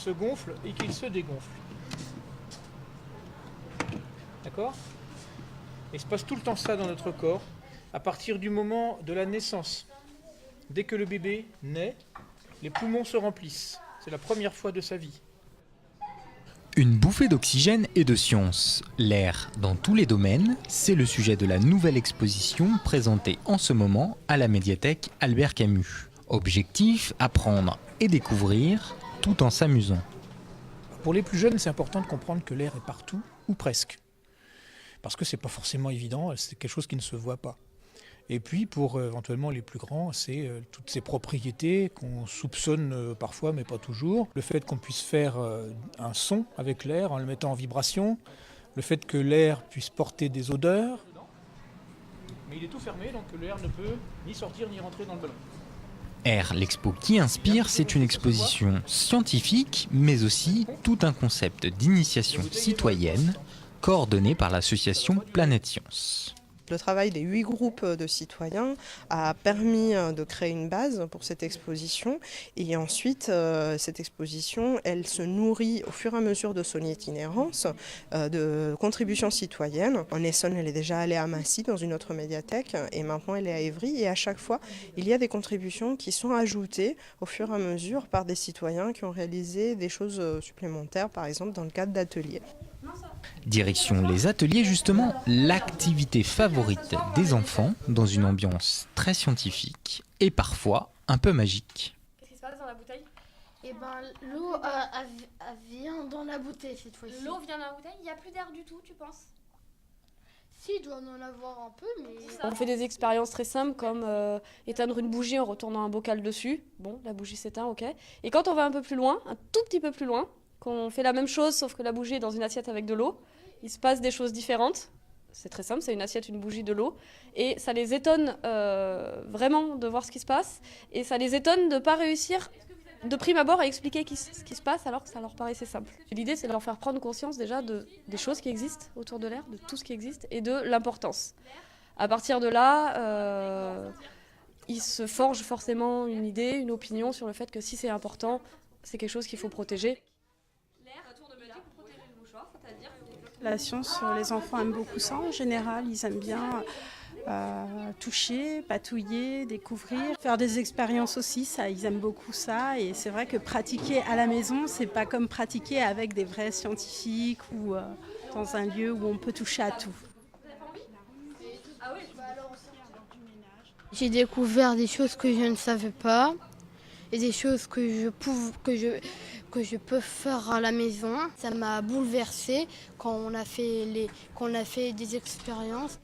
se gonfle et qu'il se dégonfle. D'accord ? Il se passe tout le temps ça dans notre corps, à partir du moment de la naissance. Dès que le bébé naît, les poumons se remplissent. C'est la première fois de sa vie. Une bouffée d'oxygène et de science. L'air dans tous les domaines, c'est le sujet de la nouvelle exposition présentée en ce moment à la médiathèque Albert Camus. Objectif, apprendre et découvrir tout en s'amusant. Pour les plus jeunes, c'est important de comprendre que l'air est partout, ou presque. Parce que c'est pas forcément évident, c'est quelque chose qui ne se voit pas. Et puis pour éventuellement les plus grands, c'est toutes ces propriétés qu'on soupçonne parfois, mais pas toujours. Le fait qu'on puisse faire un son avec l'air en le mettant en vibration, le fait que l'air puisse porter des odeurs. Mais il est tout fermé, donc l'air ne peut ni sortir ni rentrer dans le ballon. Air, l'expo qui inspire, c'est une exposition scientifique, mais aussi tout un concept d'initiation citoyenne coordonné par l'association Planète Science. Le travail des 8 groupes de citoyens a permis de créer une base pour cette exposition et ensuite cette exposition elle se nourrit au fur et à mesure de son itinérance de contributions citoyennes. En Essonne elle est déjà allée à Massy dans une autre médiathèque et maintenant elle est à Évry et à chaque fois il y a des contributions qui sont ajoutées au fur et à mesure par des citoyens qui ont réalisé des choses supplémentaires par exemple dans le cadre d'ateliers. Direction les ateliers, justement, l'activité favorite des enfants dans une ambiance très scientifique et parfois un peu magique. Qu'est-ce qui se passe dans la bouteille ? Eh ben, l'eau vient dans la bouteille cette fois-ci. L'eau vient dans la bouteille, il n'y a plus d'air du tout, tu penses ? Si, il doit en avoir un peu, mais... On fait des expériences très simples comme éteindre une bougie en retournant un bocal dessus. Bon, la bougie s'éteint, ok. Et quand on va un peu plus loin, un tout petit peu plus loin, qu'on fait la même chose sauf que la bougie est dans une assiette avec de l'eau, il se passe des choses différentes. C'est très simple, c'est une assiette, une bougie, de l'eau. Et ça les étonne vraiment de voir ce qui se passe. Et ça les étonne de ne pas réussir de prime abord à expliquer ce qui se passe alors que ça leur paraissait simple. L'idée, c'est de leur faire prendre conscience déjà des choses qui existent autour de l'air, de tout ce qui existe et de l'importance. À partir de là, ils se forgent forcément une idée, une opinion sur le fait que si c'est important, c'est quelque chose qu'il faut protéger. La science, les enfants aiment beaucoup ça en général, ils aiment bien toucher, patouiller, découvrir, faire des expériences aussi, ça, ils aiment beaucoup ça et c'est vrai que pratiquer à la maison, c'est pas comme pratiquer avec des vrais scientifiques ou dans un lieu où on peut toucher à tout. J'ai découvert des choses que je ne savais pas et des choses que je peux faire à la maison. Ça m'a bouleversée quand on a fait des expériences.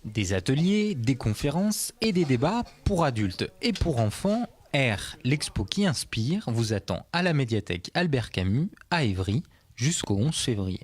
Des ateliers, des conférences et des débats pour adultes et pour enfants. Air, l'expo qui inspire, vous attend à la médiathèque Albert Camus à Évry jusqu'au 11 février.